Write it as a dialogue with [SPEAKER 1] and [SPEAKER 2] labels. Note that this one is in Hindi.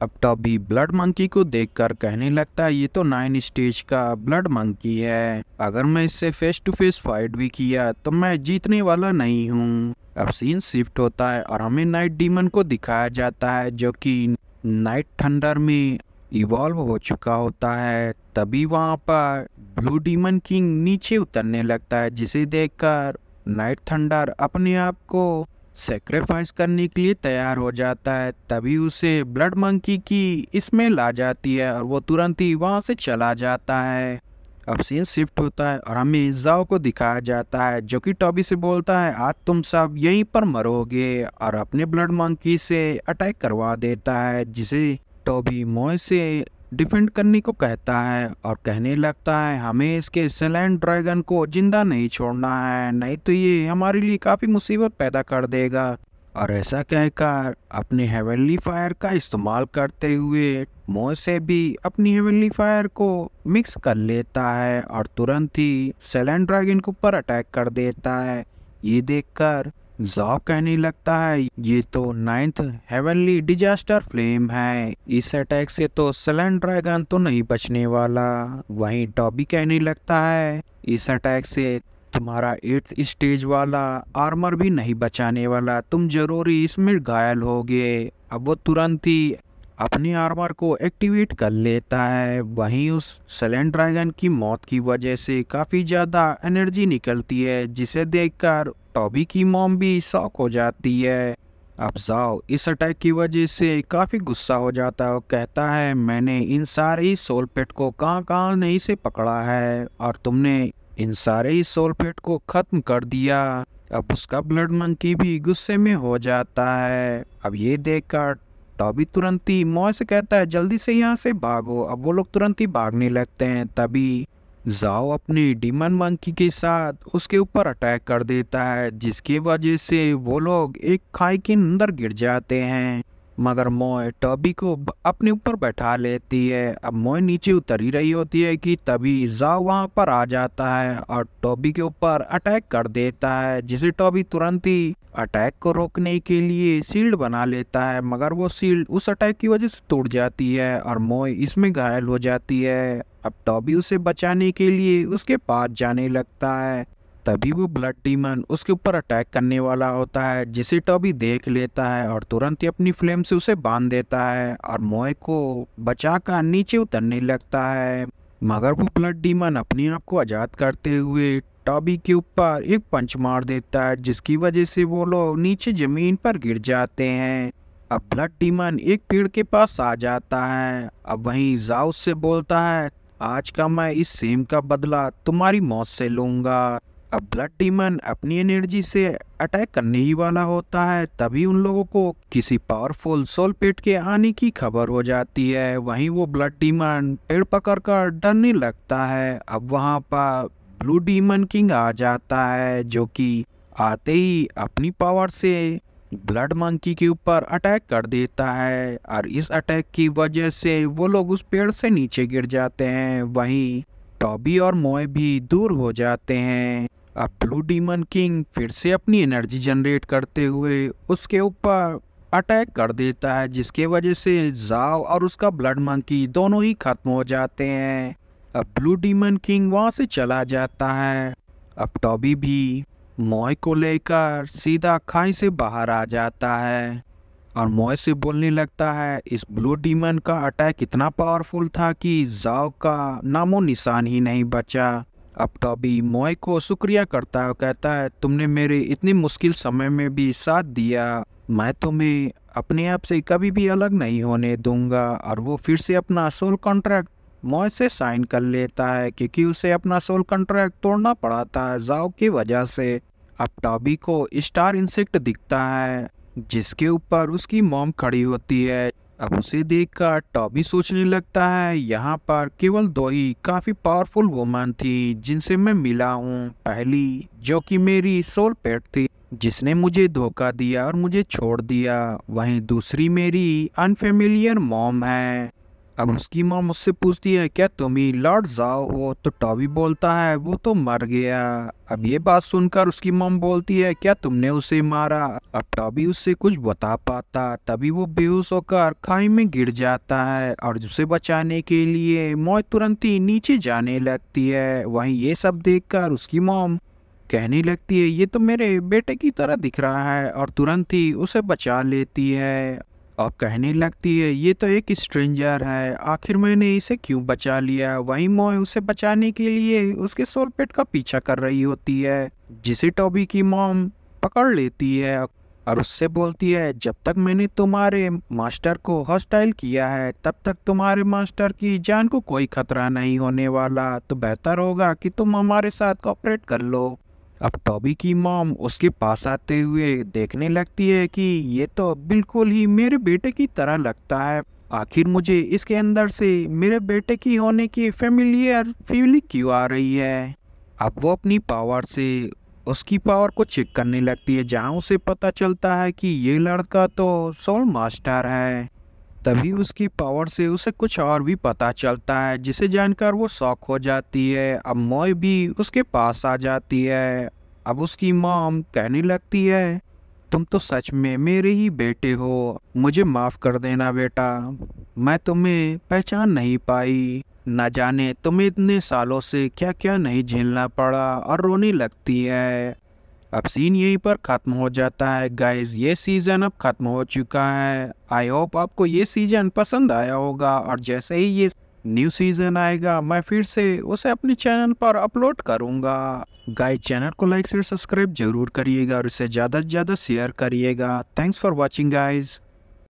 [SPEAKER 1] अब टॉबी ब्लड मंकी को देखकर कहने लगता है ये तो 9 स्टेज का ब्लड मंकी है। अगर मैं इससे फेस टू फेस फाइट भी किया तो मैं जीतने वाला नहीं हूँ। अब सीन शिफ्ट होता है और हमें नाइट डीमन को दिखाया जाता है जो कि नाइट थंडर में इवॉल्व हो चुका होता है। तभी वहाँ पर ब्लू डीमन किंग नीचे उतरने लगता है, जिसे देखकर नाइट थंडर अपने आप को सेक्रीफाइस करने के लिए तैयार हो जाता है। तभी उसे ब्लड मंकी की स्मेल आ जाती है और वो तुरंत ही वहां से चला जाता है। अब सीन शिफ्ट होता है और हमें जाओ को दिखाया जाता है जो कि टॉबी से बोलता है आज तुम सब यहीं पर मरोगे, और अपने ब्लड मंकी से अटैक करवा देता है, जिसे टॉबी मोए से डिफेंड करने को कहता है और कहने लगता है हमें इसके सैलेंट ड्रैगन को जिंदा नहीं छोड़ना है, नहीं तो ये हमारे लिए काफ़ी मुसीबत पैदा कर देगा। और ऐसा कहकर अपने हेवनली फायर का इस्तेमाल करते हुए मोए से भी अपनी हेवनली फायर को मिक्स कर लेता है और तुरंत ही सैलेंट ड्रैगन के ऊपर अटैक कर देता है। ये देखकर जॉब कहने लगता है ये तो 9th हेवनली डिजास्टर फ्लेम है, इस अटैक से तो सैलेंट ड्रैगन तो नहीं बचने वाला। वहीं टॉबी कहने लगता है इस अटैक से तुम्हारा 8th स्टेज वाला आर्मर भी नहीं बचाने वाला, तुम जरूरी इसमें घायल होगे। अब वो तुरंत ही अपने आर्मर को एक्टिवेट कर लेता है। वहीं उस सैलेंट ड्रैगन की मौत की वजह से काफ़ी ज़्यादा एनर्जी निकलती है, जिसे देखकर टॉबी की मॉम भी शॉक हो जाती है। अब जाओ इस अटैक की वजह से काफ़ी गुस्सा हो जाता है और कहता है मैंने इन सारे सोल पेट को कहाँ कहाँ नहीं से पकड़ा है और तुमने इन सारे सोल पेट को ख़त्म कर दिया। अब उसका ब्लड मंकी भी गुस्से में हो जाता है। अब ये देखकर टॉबी तुरंत ही मॉय से कहता है जल्दी से यहाँ से भागो। अब वो लोग तुरंत ही भागने लगते हैं। तभी जाओ अपनी डीमन मंकी के साथ उसके ऊपर अटैक कर देता है, जिसकी वजह से वो लोग एक खाई के अंदर गिर जाते हैं। मगर मोय टॉबी को अपने ऊपर बैठा लेती है। अब मोय नीचे उतर ही रही होती है कि तभी जाओ वहां पर आ जाता है और टॉबी के ऊपर अटैक कर देता है, जिसे टॉबी तुरंत ही अटैक को रोकने के लिए शील्ड बना लेता है। मगर वो शील्ड उस अटैक की वजह से टूट जाती है और मोय इसमें घायल हो जाती है। अब टॉबी उसे बचाने के लिए उसके पास जाने लगता है। तभी वो ब्लड डीमन उसके ऊपर अटैक करने वाला होता है, जिसे टॉबी देख लेता है और तुरंत ही अपनी फ्लेम से उसे बांध देता है और मोए को बचाकर नीचे उतरने लगता है। मगर वो ब्लड डीमन अपने आप को आजाद करते हुए टॉबी के ऊपर एक पंच मार देता है, जिसकी वजह से वो लोग नीचे जमीन पर गिर जाते हैं। अब ब्लड डीमन एक पेड़ के पास आ जाता है। अब वहीं जाउस से बोलता है आज का मैं इस सेम का बदला तुम्हारी मौत से लूंगा। अब ब्लड डीमन अपनी एनर्जी से अटैक करने ही वाला होता है। तभी उन लोगों को किसी पावरफुल सोल पेट के आने की खबर हो जाती है। वहीं वो ब्लड डीमन पेड़ पकड़कर डरने लगता है। अब वहां पर ब्लू डीमन किंग आ जाता है, जो कि आते ही अपनी पावर से ब्लड मंकी के ऊपर अटैक कर देता है और इस अटैक की वजह से वो लोग उस पेड़ से नीचे गिर जाते हैं। वहीं टॉबी और मोए भी दूर हो जाते हैं। अब ब्लू डीमन किंग फिर से अपनी एनर्जी जनरेट करते हुए उसके ऊपर अटैक कर देता है, जिसके वजह से जाओ और उसका ब्लड मंकी दोनों ही खत्म हो जाते हैं। अब ब्लू डीमन किंग वहां से चला जाता है। अब टॉबी भी मोए को लेकर सीधा खाई से बाहर आ जाता है और मोए से बोलने लगता है इस ब्लू डीमन का अटैक इतना पावरफुल था कि जाओ का नामो निशान ही नहीं बचा। अब टॉबी मोए को शुक्रिया करता है और कहता है तुमने मेरे इतनी मुश्किल समय में भी साथ दिया, मैं तुम्हें अपने आप से कभी भी अलग नहीं होने दूंगा। और वो फिर से अपना सोल कॉन्ट्रैक्ट मोए से साइन कर लेता है, क्योंकि उसे अपना सोल कॉन्ट्रैक्ट तोड़ना पड़ा था जाओ की वजह से। अब टॉबी को स्टार इंसेक्ट दिखता है, जिसके ऊपर उसकी मॉम खड़ी होती है। अब उसे देखकर टॉबी सोचने लगता है यहाँ पर केवल दो ही काफी पावरफुल वुमन थी जिनसे मैं मिला हूँ। पहली जो कि मेरी सोल पेट थी, जिसने मुझे धोखा दिया और मुझे छोड़ दिया। वहीं दूसरी मेरी अनफेमिलियर मॉम है। अब उसकी माँ मुझसे पूछती है क्या तुम ही लॉर्ड जाओ हो, तो टॉबी बोलता है वो तो मर गया। अब ये बात सुनकर उसकी मॉम बोलती है क्या तुमने उसे मारा। अब टॉबी उससे कुछ बता पाता, तभी वो बेहोश होकर खाई में गिर जाता है और उसे बचाने के लिए मॉय तुरंत ही नीचे जाने लगती है। वहीं ये सब देखकर उसकी मॉम कहने लगती है ये तो मेरे बेटे की तरह दिख रहा है और तुरंत ही उसे बचा लेती है और कहने लगती है ये तो एक स्ट्रेंजर है, आखिर मैंने इसे क्यों बचा लिया। वहीं मॉय उसे बचाने के लिए उसके सोलपेट का पीछा कर रही होती है, जिसे टॉबी की मॉम पकड़ लेती है और उससे बोलती है जब तक मैंने तुम्हारे मास्टर को हॉस्टाइल किया है तब तक तुम्हारे मास्टर की जान को कोई खतरा नहीं होने वाला, तो बेहतर होगा कि तुम हमारे साथ कोऑपरेट कर लो। अब टॉबी की मॉम उसके पास आते हुए देखने लगती है कि ये तो बिल्कुल ही मेरे बेटे की तरह लगता है, आखिर मुझे इसके अंदर से मेरे बेटे की होने की फेमिलियर फीलिंग क्यों आ रही है। अब वो अपनी पावर से उसकी पावर को चेक करने लगती है, जहाँ उसे पता चलता है कि ये लड़का तो सोल मास्टर है। तभी उसकी पावर से उसे कुछ और भी पता चलता है, जिसे जानकर वो शॉक हो जाती है। अब मॉय भी उसके पास आ जाती है। अब उसकी मॉम कहने लगती है तुम तो सच में मेरे ही बेटे हो, मुझे माफ कर देना बेटा, मैं तुम्हें पहचान नहीं पाई, न जाने तुम्हें इतने सालों से क्या क्या नहीं झेलना पड़ा, और रोने लगती है। अब सीन यहीं पर खत्म हो जाता है गाइज, ये सीजन अब खत्म हो चुका है। आई होप आपको ये सीजन पसंद आया होगा और जैसे ही ये न्यू सीजन आएगा मैं फिर से उसे अपने चैनल पर अपलोड करूंगा। गाइज चैनल को लाइक शेयर सब्सक्राइब जरूर करिएगा और इसे ज़्यादा से ज़्यादा शेयर करिएगा। Thanks for watching guys.